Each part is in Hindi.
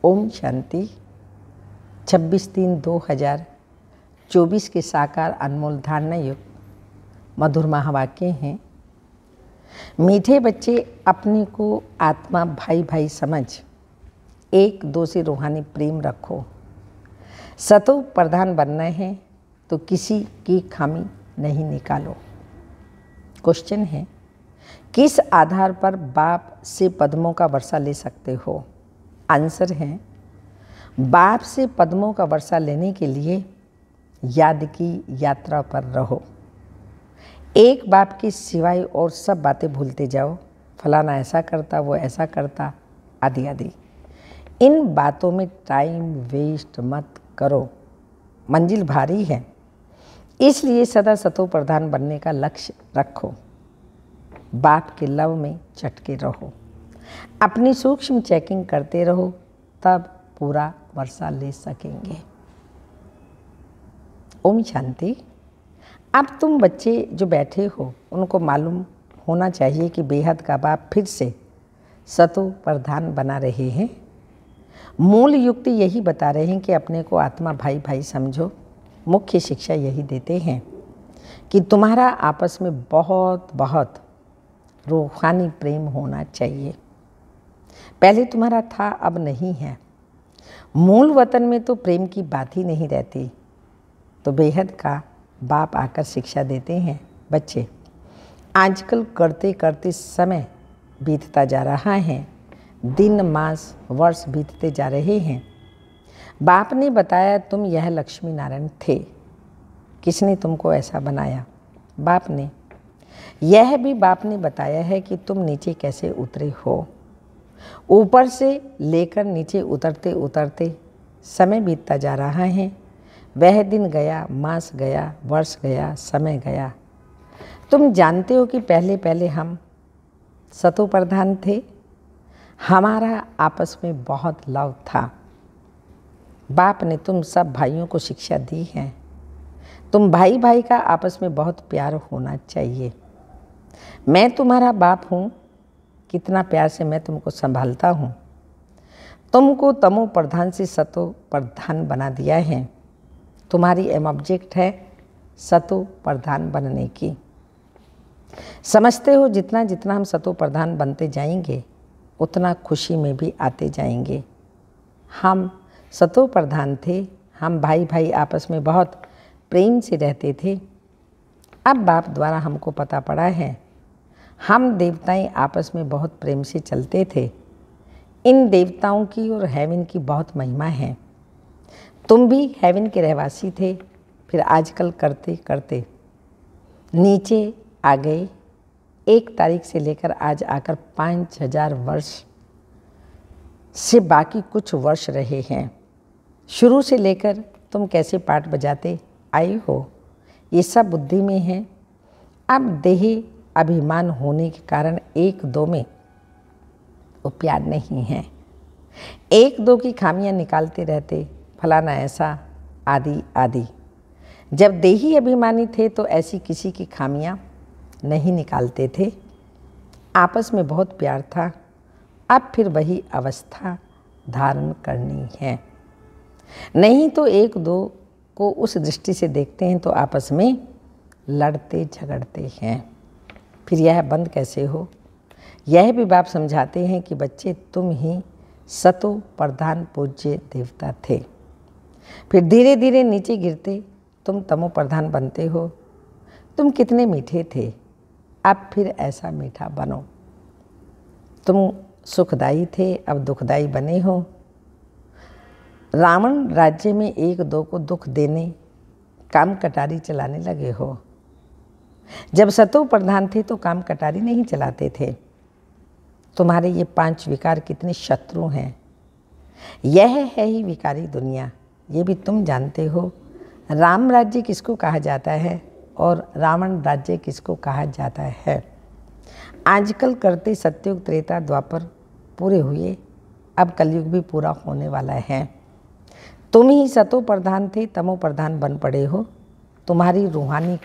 ओम शांति। 26/3/2024 के साकार अनमोल धारणा युग मधुर महावाक्य हैं। मीठे बच्चे अपने को आत्मा भाई भाई समझ एक दो से रूहानी प्रेम रखो। सतो प्रधान बनना है तो किसी की खामी नहीं निकालो। क्वेश्चन है, किस आधार पर बाप से पद्मों का वर्षा ले सकते हो? आंसर है, बाप से पद्मों का वर्षा लेने के लिए याद की यात्रा पर रहो। एक बाप के सिवाय और सब बातें भूलते जाओ। फलाना ऐसा करता, वो ऐसा करता, आदि आदि। इन बातों में टाइम वेस्ट मत करो। मंजिल भारी है, इसलिए सदा सतो प्रधान बनने का लक्ष्य रखो। बाप के लव में चटके रहो। अपनी सूक्ष्म चेकिंग करते रहो, तब पूरा वर्षा ले सकेंगे। ओम शांति। अब तुम बच्चे जो बैठे हो उनको मालूम होना चाहिए कि बेहद का बाप फिर से सतो प्रधान बना रहे हैं। मूल युक्ति यही बता रहे हैं कि अपने को आत्मा भाई भाई समझो। मुख्य शिक्षा यही देते हैं कि तुम्हारा आपस में बहुत बहुत रूहानी प्रेम होना चाहिए। पहले तुम्हारा था, अब नहीं है। मूल वतन में तो प्रेम की बात ही नहीं रहती। तो बेहद का बाप आकर शिक्षा देते हैं, बच्चे आजकल करते करते समय बीतता जा रहा है, दिन मास वर्ष बीतते जा रहे हैं। बाप ने बताया तुम यह लक्ष्मी नारायण थे। किसने तुमको ऐसा बनाया? बाप ने। यह भी बाप ने बताया है कि तुम नीचे कैसे उतरे हो। ऊपर से लेकर नीचे उतरते उतरते समय बीतता जा रहा है। वह दिन गया, मास गया, वर्ष गया, समय गया। तुम जानते हो कि पहले पहले हम सतो प्रधान थे। हमारा आपस में बहुत लव था। बाप ने तुम सब भाइयों को शिक्षा दी है। तुम भाई भाई का आपस में बहुत प्यार होना चाहिए। मैं तुम्हारा बाप हूँ, कितना प्यार से मैं तुमको संभालता हूँ। तुमको तमो प्रधान से सतो प्रधान बना दिया है। तुम्हारी एम ऑब्जेक्ट है सतो प्रधान बनने की। समझते हो जितना जितना हम सतो प्रधान बनते जाएंगे उतना खुशी में भी आते जाएंगे। हम सतो प्रधान थे, हम भाई भाई आपस में बहुत प्रेम से रहते थे। अब बाप द्वारा हमको पता पड़ा है हम देवताएं आपस में बहुत प्रेम से चलते थे। इन देवताओं की और हेवन की बहुत महिमा है। तुम भी हेवन के रहवासी थे, फिर आजकल करते करते नीचे आ गए। 1 तारीख से लेकर आज आकर 5000 वर्ष से बाकी कुछ वर्ष रहे हैं। शुरू से लेकर तुम कैसे पाठ बजाते आए हो, ये सब बुद्धि में है। अब देही अभिमान होने के कारण एक दो में वो प्यार नहीं है। एक दो की खामियां निकालते रहते, फलाना ऐसा, आदि आदि। जब देही अभिमानी थे तो ऐसी किसी की खामियां नहीं निकालते थे। आपस में बहुत प्यार था। अब फिर वही अवस्था धारण करनी है। नहीं तो एक दो को उस दृष्टि से देखते हैं तो आपस में लड़ते झगड़ते हैं। फिर यह बंद कैसे हो? यह भी बाप समझाते हैं कि बच्चे तुम ही सतो प्रधान पूज्य देवता थे। फिर धीरे धीरे नीचे गिरते तुम तमो प्रधान बनते हो। तुम कितने मीठे थे, अब फिर ऐसा मीठा बनो। तुम सुखदाई थे, अब दुखदाई बने हो। रावण राज्य में एक दो को दुख देने काम कटारी चलाने लगे हो। जब सतो प्रधान थे तो काम कटारी नहीं चलाते थे। तुम्हारे ये 5 विकार कितने शत्रु हैं। यह है ही विकारी दुनिया, ये भी तुम जानते हो। राम राज्य किसको कहा जाता है और रावण राज्य किसको कहा जाता है? आजकल करते सतयुग त्रेता द्वापर पूरे हुए, अब कलयुग भी पूरा होने वाला है। तुम ही सतो प्रधान थे, तमो प्रधान बन पड़े हो। तुम्हारी रूहानी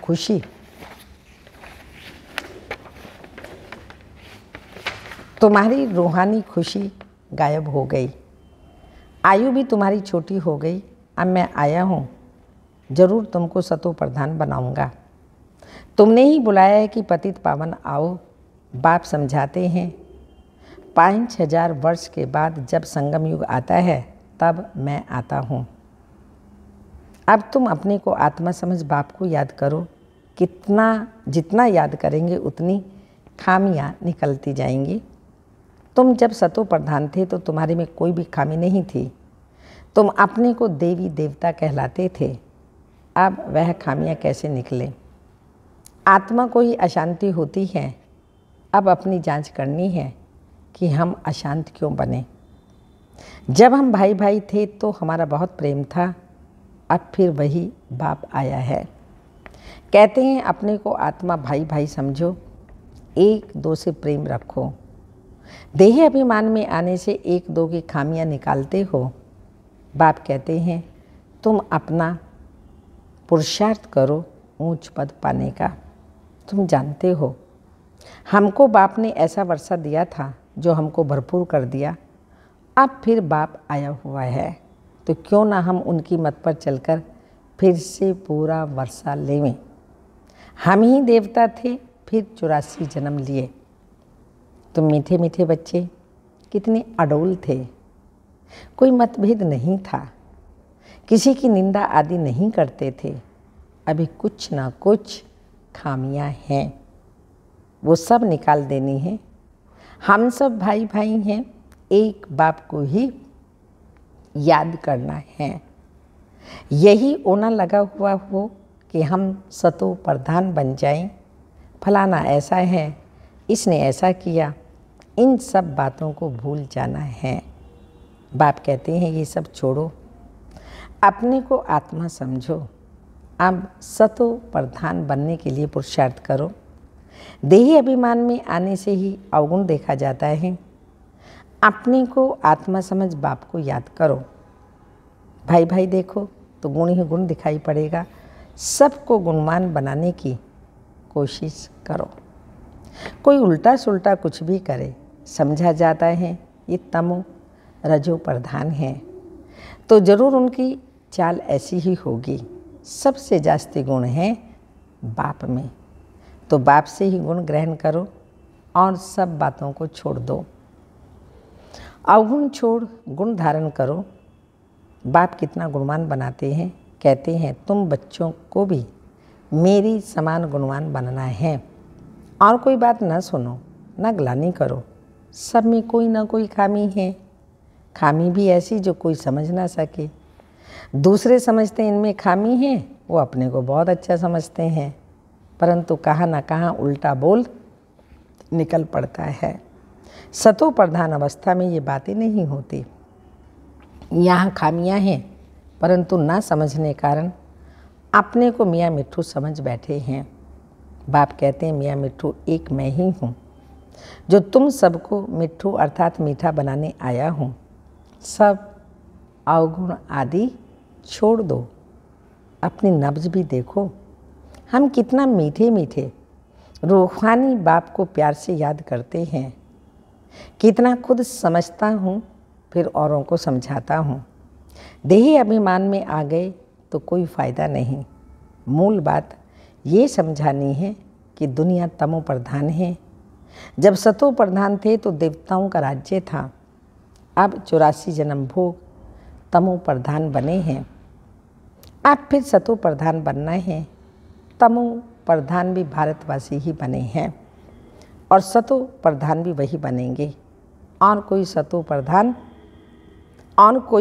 खुशी गायब हो गई। आयु भी तुम्हारी छोटी हो गई, अब मैं आया हूँ, जरूर तुमको सतो प्रधान बनाऊंगा। तुमने ही बुलाया है कि पतित पावन आओ। बाप समझाते हैं 5000 वर्ष के बाद जब संगम युग आता है तब मैं आता हूँ। अब तुम अपने को आत्मा समझ बाप को याद करो। जितना याद करेंगे उतनी खामियाँ निकलती जाएंगी। तुम जब सतो प्रधान थे तो तुम्हारे में कोई भी खामी नहीं थी। तुम अपने को देवी देवता कहलाते थे। अब वह खामियाँ कैसे निकले? आत्मा को ही अशांति होती है। अब अपनी जांच करनी है कि हम अशांत क्यों बने। जब हम भाई भाई थे तो हमारा बहुत प्रेम था, अब फिर वही बाप आया है। कहते हैं अपने को आत्मा भाई भाई समझो, एक दो से प्रेम रखो। देह अभिमान में आने से एक दो की खामियां निकालते हो। बाप कहते हैं तुम अपना पुरुषार्थ करो ऊंच पद पाने का। तुम जानते हो हमको बाप ने ऐसा वर्षा दिया था जो हमको भरपूर कर दिया। अब फिर बाप आया हुआ है तो क्यों ना हम उनकी मत पर चलकर फिर से पूरा वर्षा लेवें। हम ही देवता थे, फिर 84 जन्म लिए। तुम मीठे मीठे बच्चे कितने अडोल थे। कोई मतभेद नहीं था, किसी की निंदा आदि नहीं करते थे। अभी कुछ ना कुछ खामियां हैं, वो सब निकाल देनी है। हम सब भाई भाई हैं, एक बाप को ही याद करना है। यही ओना लगा हुआ हो कि हम सतो प्रधान बन जाएं। फलाना ऐसा है, इसने ऐसा किया, इन सब बातों को भूल जाना है। बाप कहते हैं ये सब छोड़ो, अपने को आत्मा समझो। अब सतो प्रधान बनने के लिए पुरुषार्थ करो। देही अभिमान में आने से ही अवगुण देखा जाता है। अपने को आत्मा समझ बाप को याद करो। भाई भाई देखो तो गुण ही गुण दिखाई पड़ेगा। सबको गुणवान बनाने की कोशिश करो। कोई उल्टा सुल्टा कुछ भी करे, समझा जाता है ये तमो रजो प्रधान है, तो ज़रूर उनकी चाल ऐसी ही होगी। सबसे जास्ती गुण है बाप में, तो बाप से ही गुण ग्रहण करो और सब बातों को छोड़ दो। अवगुण छोड़ गुण धारण करो। बाप कितना गुणवान बनाते हैं। कहते हैं तुम बच्चों को भी मेरी समान गुणवान बनना है। और कोई बात न सुनो, न ग्लानि करो। सब में कोई ना कोई खामी है, खामी भी ऐसी जो कोई समझ ना सके। दूसरे समझते हैं इनमें खामी है, वो अपने को बहुत अच्छा समझते हैं, परंतु कहाँ ना कहाँ उल्टा बोल निकल पड़ता है। सतो प्रधान अवस्था में ये बातें नहीं होती। यहाँ खामियाँ हैं, परंतु ना समझने कारण अपने को मियाँ मिट्ठू समझ बैठे हैं। बाप कहते हैं मियाँ मिट्ठू एक मैं ही हूँ, जो तुम सबको मिट्ठू अर्थात मीठा बनाने आया हूँ। सब अवगुण आदि छोड़ दो, अपनी नब्ज भी देखो। हम कितना मीठे मीठे रूहानी बाप को प्यार से याद करते हैं। कितना खुद समझता हूँ, फिर औरों को समझाता हूँ। देही अभिमान में आ गए तो कोई फ़ायदा नहीं। मूल बात ये समझानी है कि दुनिया तमो प्रधान है। जब सतो प्रधान थे तो देवताओं का राज्य था। अब 84 जन्म भोग तमो प्रधान बने हैं। अब फिर सतो प्रधान बनना है। तमो प्रधान भी भारतवासी ही बने हैं और सतो प्रधान भी वही बनेंगे। और कोई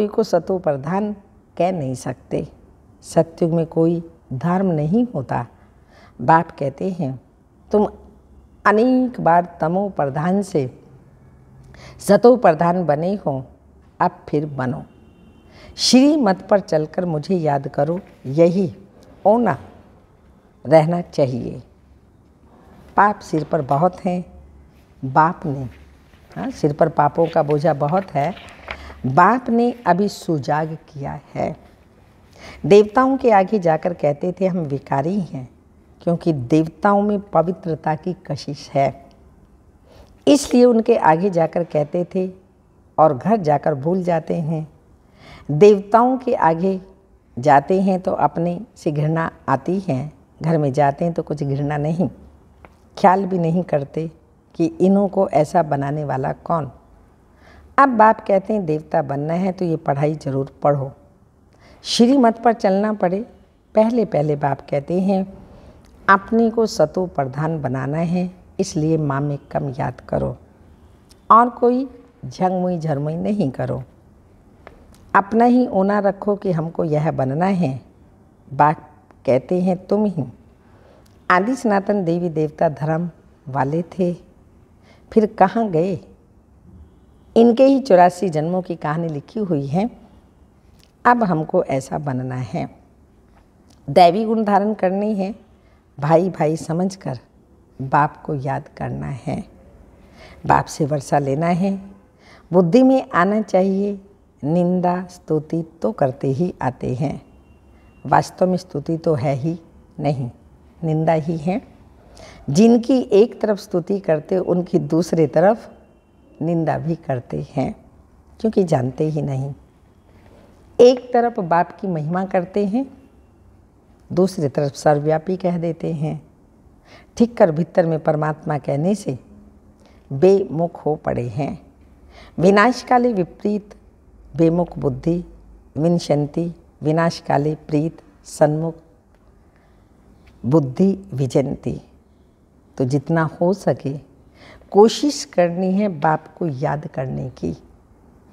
को सतो प्रधान कह नहीं सकते। सत्युग में कोई धर्म नहीं होता। बाप कहते हैं तुम अनेक बार तमो प्रधान से सतो प्रधान बने हो, अब फिर बनो। श्री मत पर चलकर मुझे याद करो, यही ओना रहना चाहिए। पाप सिर पर बहुत हैं। बाप ने सिर पर पापों का बोझा बहुत है। बाप ने अभी सुजाग किया है। देवताओं के आगे जाकर कहते थे हम विकारी हैं, क्योंकि देवताओं में पवित्रता की कशिश है। इसलिए उनके आगे जाकर कहते थे और घर जाकर भूल जाते हैं। देवताओं के आगे जाते हैं तो अपने से घृणा आती है, घर में जाते हैं तो कुछ घृणा नहीं, ख्याल भी नहीं करते कि इन्हों को ऐसा बनाने वाला कौन। अब बाप कहते हैं देवता बनना है तो ये पढ़ाई जरूर पढ़ो, श्रीमत पर चलना पड़े। पहले पहले बाप कहते हैं अपने को सतो प्रधान बनाना है, इसलिए माँ में कम याद करो और कोई झंगमुई झरमुई नहीं करो। अपना ही ओना रखो कि हमको यह बनना है। बाप कहते हैं तुम ही आदि सनातन देवी देवता धर्म वाले थे, फिर कहाँ गए? इनके ही 84 जन्मों की कहानी लिखी हुई है। अब हमको ऐसा बनना है, दैवी गुण धारण करनी है, भाई भाई समझकर बाप को याद करना है, बाप से वर्षा लेना है। बुद्धि में आना चाहिए, निंदा स्तुति तो करते ही आते हैं, वास्तव में स्तुति तो है ही नहीं, निंदा ही है। जिनकी एक तरफ स्तुति करते उनकी दूसरी तरफ निंदा भी करते हैं, क्योंकि जानते ही नहीं। एक तरफ बाप की महिमा करते हैं, दूसरी तरफ सर्वव्यापी कह देते हैं। ठीक कर भीतर में परमात्मा कहने से बेमुख हो पड़े हैं। विनाशकाले विपरीत बेमुख बुद्धि विनशंति, विनाशकाले प्रीत सन्मुख बुद्धि विजंती। तो जितना हो सके कोशिश करनी है बाप को याद करने की।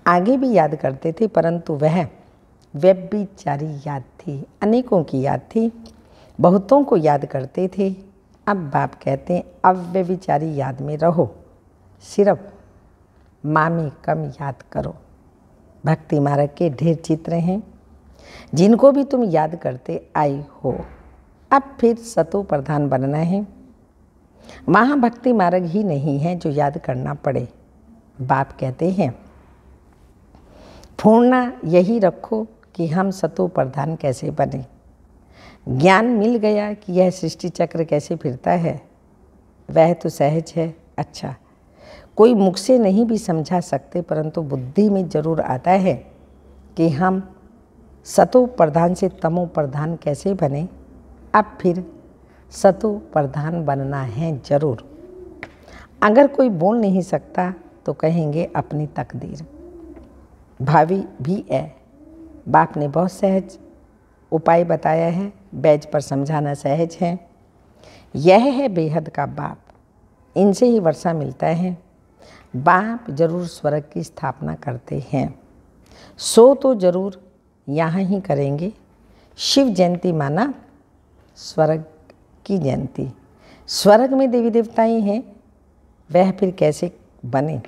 आगे भी याद करते थे, परंतु वह व्यभिचारी याद थी, अनेकों की याद थी, बहुतों को याद करते थे। अब बाप कहते हैं अव्यभिचारी याद में रहो, सिर्फ माँ में कम याद करो। भक्ति मार्ग के ढेर चित्र हैं जिनको भी तुम याद करते आई हो। अब फिर सतो प्रधान बनना है। महाभक्ति मार्ग ही नहीं है जो याद करना पड़े। बाप कहते हैं पूर्णा यही रखो कि हम सतो प्रधान कैसे बने। ज्ञान मिल गया कि यह सृष्टि चक्र कैसे फिरता है, वह तो सहज है। अच्छा, कोई मुख से नहीं भी समझा सकते, परंतु बुद्धि में जरूर आता है कि हम सतो प्रधान से तमो प्रधान कैसे बने। अब फिर सतो प्रधान बनना है जरूर। अगर कोई बोल नहीं सकता तो कहेंगे अपनी तकदीर। भावी भी है। बाप ने बहुत सहज उपाय बताया है, बैज पर समझाना सहज है। यह है बेहद का बाप, इनसे ही वर्षा मिलता है। बाप जरूर स्वर्ग की स्थापना करते हैं, सो तो जरूर यहाँ ही करेंगे। शिव जयंती माना स्वर्ग की जयंती। स्वर्ग में देवी देवताएं हैं, वह फिर कैसे बने?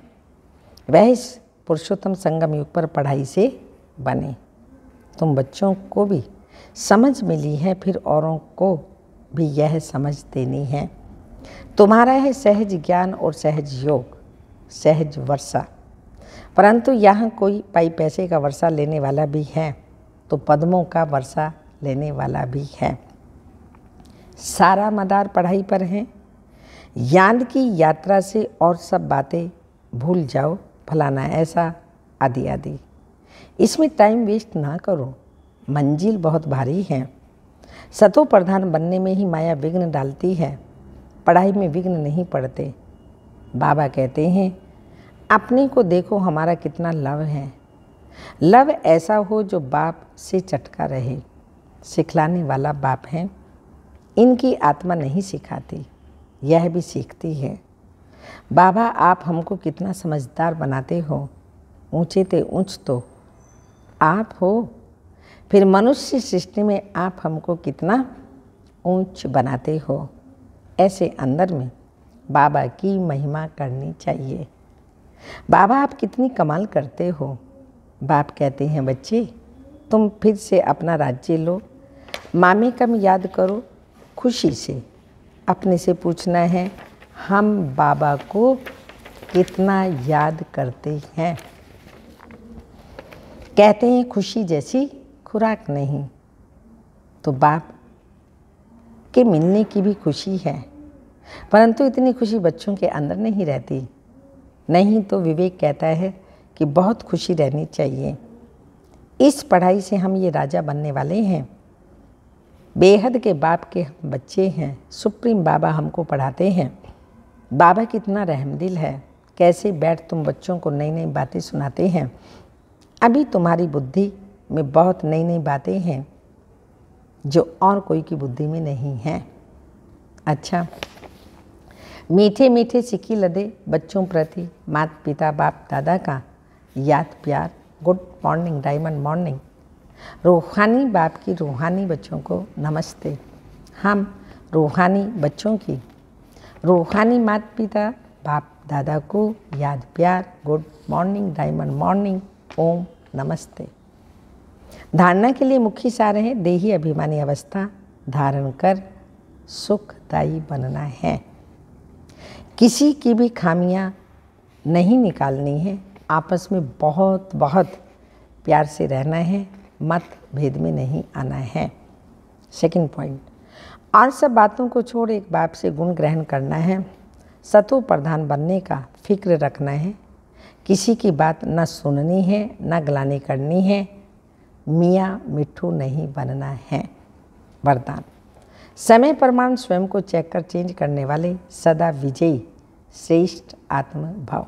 वह इस पुरुषोत्तम संगम युग पर पढ़ाई से बने। तुम बच्चों को भी समझ मिली है, फिर औरों को भी यह समझ देनी है। तुम्हारा है सहज ज्ञान और सहज योग, सहज वर्षा। परंतु यहाँ कोई पाई पैसे का वर्षा लेने वाला भी है, तो पद्मों का वर्षा लेने वाला भी है। सारा मदार पढ़ाई पर है। याद की यात्रा से और सब बातें भूल जाओ, फलाना ऐसा आदि आदि। इसमें टाइम वेस्ट ना करो, मंजिल बहुत भारी है। सतो प्रधान बनने में ही माया विघ्न डालती है, पढ़ाई में विघ्न नहीं पड़ते। बाबा कहते हैं अपने को देखो हमारा कितना लव है। लव ऐसा हो जो बाप से चटका रहे, सिखलाने वाला बाप है। इनकी आत्मा नहीं सिखाती, यह भी सीखती है। बाबा आप हमको कितना समझदार बनाते हो, ऊंचे ते ऊंच तो आप हो, फिर मनुष्य सृष्टि में आप हमको कितना ऊंच बनाते हो। ऐसे अंदर में बाबा की महिमा करनी चाहिए। बाबा आप कितनी कमाल करते हो। बाप कहते हैं बच्चे तुम फिर से अपना राज्य लो, मामे कम याद करो, खुशी से अपने से पूछना है हम बाबा को कितना याद करते हैं। कहते हैं खुशी जैसी खुराक नहीं, तो बाप के मिलने की भी खुशी है, परंतु इतनी खुशी बच्चों के अंदर नहीं रहती। नहीं तो विवेक कहता है कि बहुत खुशी रहनी चाहिए। इस पढ़ाई से हम ये राजा बनने वाले हैं। बेहद के बाप के हम बच्चे हैं। सुप्रीम बाबा हमको पढ़ाते हैं। बाबा कितना रहमदिल है, कैसे बैठ तुम बच्चों को नई नई बातें सुनाते हैं। अभी तुम्हारी बुद्धि में बहुत नई नई बातें हैं जो और कोई की बुद्धि में नहीं है। अच्छा, मीठे मीठे सिक्की लदे बच्चों प्रति माता पिता बाप दादा का याद प्यार। Good morning diamond morning. रूहानी बाप की रूहानी बच्चों को नमस्ते। हम रूहानी बच्चों की रूहानी माता पिता बाप दादा को याद प्यार। Good morning diamond morning. ओम नमस्ते। धारणा के लिए मुख्य सार है, देही अभिमानी अवस्था धारण कर सुखदायी बनना है। किसी की भी खामियां नहीं निकालनी है, आपस में बहुत बहुत प्यार से रहना है, मत भेद में नहीं आना है। सेकंड पॉइंट, और सब बातों को छोड़ एक बाप से गुण ग्रहण करना है। सतो प्रधान बनने का फिक्र रखना है। किसी की बात न सुननी है न गलानी करनी है। मियाँ मिट्ठू नहीं बनना है। वरदान, समय प्रमाण स्वयं को चेक कर चेंज करने वाले सदा विजयी श्रेष्ठ आत्म भाव।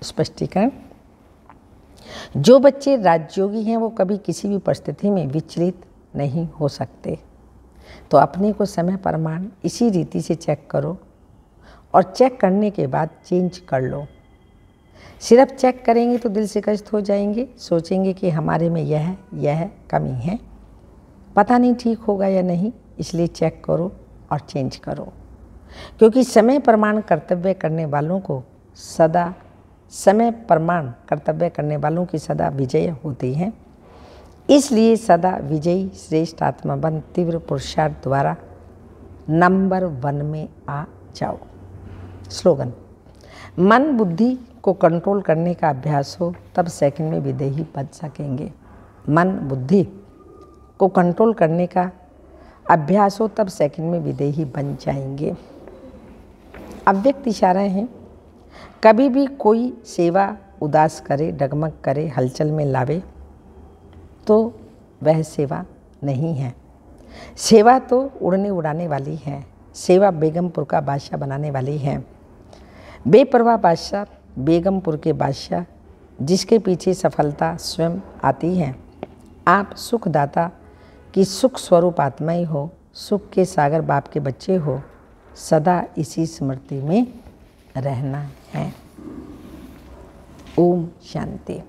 स्पष्टीकरण, जो बच्चे राजयोगी हैं वो कभी किसी भी परिस्थिति में विचलित नहीं हो सकते। तो अपने को समय प्रमाण इसी रीति से चेक करो और चेक करने के बाद चेंज कर लो। सिर्फ चेक करेंगे तो दिल से कष्ट हो जाएंगे, सोचेंगे कि हमारे में यह कमी है, पता नहीं ठीक होगा या नहीं। इसलिए चेक करो और चेंज करो, क्योंकि समय प्रमाण कर्तव्य करने वालों को सदा समय प्रमाण कर्तव्य करने वालों की सदा विजय होती है। इसलिए सदा विजयी श्रेष्ठ आत्मबंध तीव्र पुरुषार्थ द्वारा नंबर 1 में आ जाओ। स्लोगन, मन बुद्धि को कंट्रोल करने का अभ्यास हो तब सेकंड में विदेही बन सकेंगे। मन बुद्धि को कंट्रोल करने का अभ्यास हो तब सेकंड में विदेही बन जाएंगे। अव्यक्त इशारा है, कभी भी कोई सेवा उदास करे, डगमग करे, हलचल में लावे तो वह सेवा नहीं है। सेवा तो उड़ने उड़ाने वाली है। सेवा बेगमपुर का बादशाह बनाने वाली है। बेपरवाह बादशाह, बेगमपुर के बादशाह, जिसके पीछे सफलता स्वयं आती है। आप सुखदाता की सुख स्वरूप आत्माएं हो, सुख के सागर बाप के बच्चे हो, सदा इसी स्मृति में रहना है। ओम शांति।